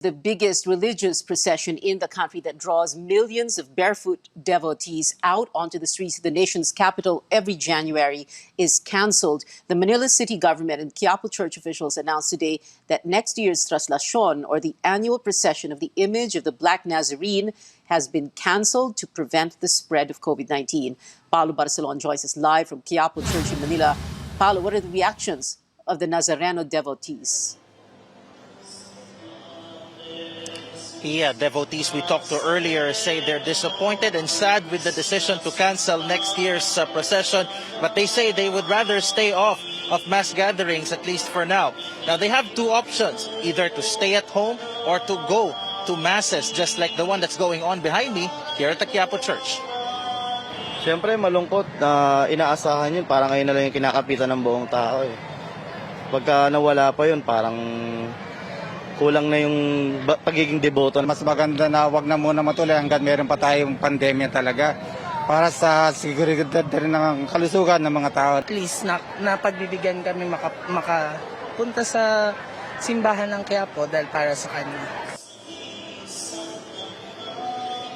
The biggest religious procession in the country that draws millions of barefoot devotees out onto the streets of the nation's capital every January is canceled. The Manila city government and Quiapo church officials announced today that next year's traslacion, or the annual procession of the image of the Black Nazarene, has been canceled to prevent the spread of COVID-19. Paolo Barcelon joins us live from Quiapo Church in Manila. Paolo, what are the reactions of the Nazareno devotees? Yeah, devotees we talked to earlier say they're disappointed and sad with the decision to cancel next year's procession, but they say they would rather stay off of mass gatherings, at least for now. Now, they have two options, either to stay at home or to go to masses, just like the one that's going on behind me here at the Quiapo Church. Siyempre, malungkot na inaasahan yun. Parang ngayon na lang yung kinakapitan ng buong tao. Pagka nawala pa yun, parang kulang na yung pagiging deboto. Mas maganda na wag na muna matuloy hanggang meron pa tayong pandemya talaga para sa seguridad rin ng kalusugan ng mga tao. At least na pagbibigyan kami makapunta sa simbahan ng Quiapo dahil para sa kanya.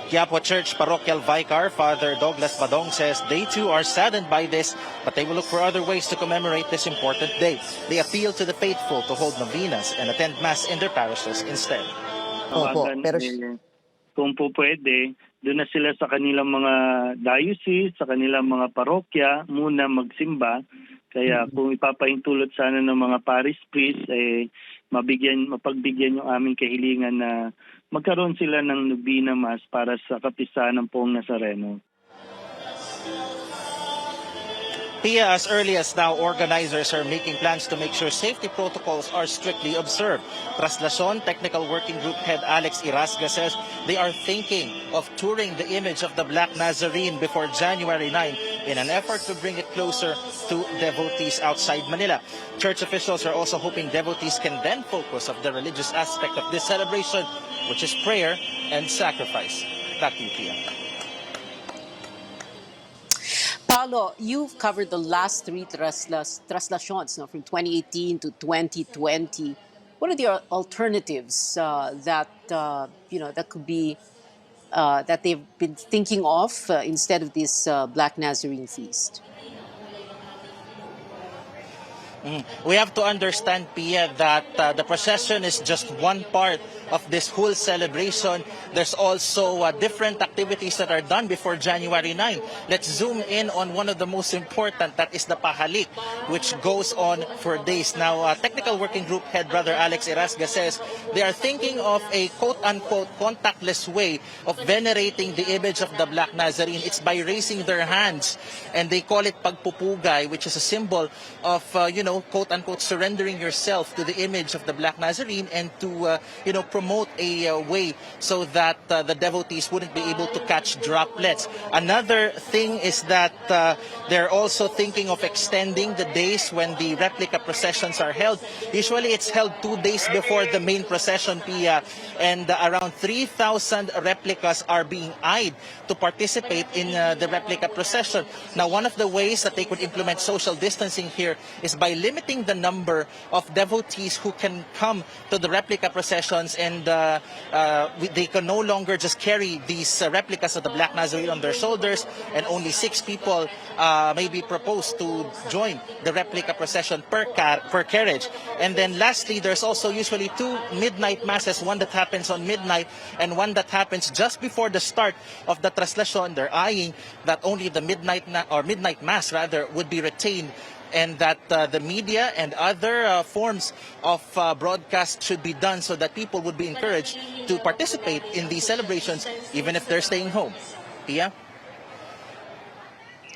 Quiapo Church Parochial Vicar Father Douglas Badong says they too are saddened by this, but they will look for other ways to commemorate this important day. They appeal to the faithful to hold novenas and attend Mass in their parishes instead. Opo, pero kung po pwede, doon na sila sa kanilang mga diocese, sa kanilang mga parokya, muna magsimba. Kaya kung ipapahintulot sana ng mga parish priest, mapagbigyan yung aming kahilingan na magkaroon sila ng Novena Mass para sa kapisahan ng Poong Nazareno. Pia, as early as now, organizers are making plans to make sure safety protocols are strictly observed. Traslacion Technical Working Group Head Alex Irasga says they are thinking of touring the image of the Black Nazarene before January 9 in an effort to bring it closer to devotees outside Manila. Church officials are also hoping devotees can then focus on the religious aspect of this celebration, which is prayer and sacrifice. Back to you, Pia. Paolo, you've covered the last three traslacions from 2018 to 2020. What are the alternatives that could be that they've been thinking of instead of this Black Nazarene feast? We have to understand, Pia, that the procession is just one part of this whole celebration. There's also different activities that are done before January 9. Let's zoom in on one of the most important, that is the pahalik, which goes on for days. Now, Technical Working Group Head Brother Alex Irasga says they are thinking of a quote-unquote contactless way of venerating the image of the Black Nazarene. It's by raising their hands, and they call it pagpupugay, which is a symbol of, quote-unquote surrendering yourself to the image of the Black Nazarene, and to, promote a way so that the devotees wouldn't be able to catch droplets. Another thing is that they're also thinking of extending the days when the replica processions are held. Usually it's held 2 days before the main procession, Pia, and around 3,000 replicas are being eyed to participate in the replica procession. Now, one of the ways that they could implement social distancing here is by limiting the number of devotees who can come to the replica processions, and they can no longer just carry these replicas of the Black Nazarene on their shoulders, and only 6 people may be proposed to join the replica procession per carriage. And then lastly, there's also usually 2 midnight masses, one that happens on midnight and one that happens just before the start of the traslacion. They're eyeing that only the midnight mass rather would be retained, and that the media and other forms of broadcast should be done so that people would be encouraged to participate in these celebrations even if they're staying home. Pia?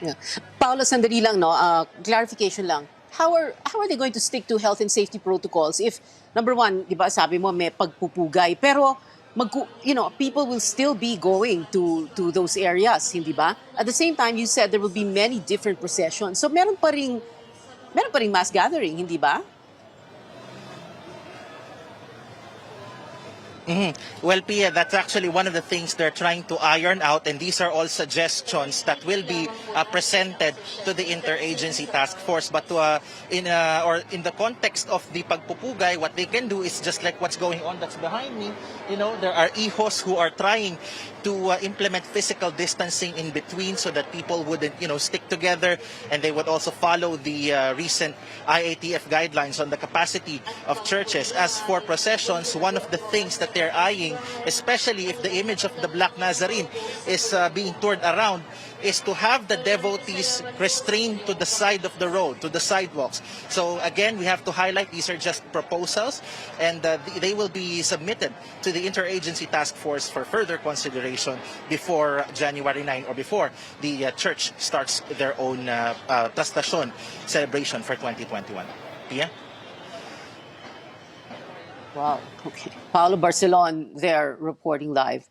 Yeah. Paolo, sandali lang, no? Clarification lang. How are they going to stick to health and safety protocols if, number one, di ba, sabi mo may pagpupugay, pero people will still be going to those areas, hindi ba? At the same time, you said there will be many different processions. So meron pa ring mass gathering, hindi ba? Well, Pia, that's actually one of the things they're trying to iron out, and these are all suggestions that will be presented to the interagency task force. But in the context of the pagpupugay, what they can do is just like what's going on that's behind me. You know, there are ihos who are trying to implement physical distancing in between so that people wouldn't, stick together, and they would also follow the recent IATF guidelines on the capacity of churches. As for processions, one of the things that they're eyeing, especially if the image of the Black Nazarene is being toured around, is to have the devotees restrained to the side of the road, to the sidewalks. So again, we have to highlight these are just proposals, and they will be submitted to the interagency task force for further consideration before January 9 or before the church starts their own procession celebration for 2021. Pia? Wow. Okay. Paolo Barcelon there reporting live.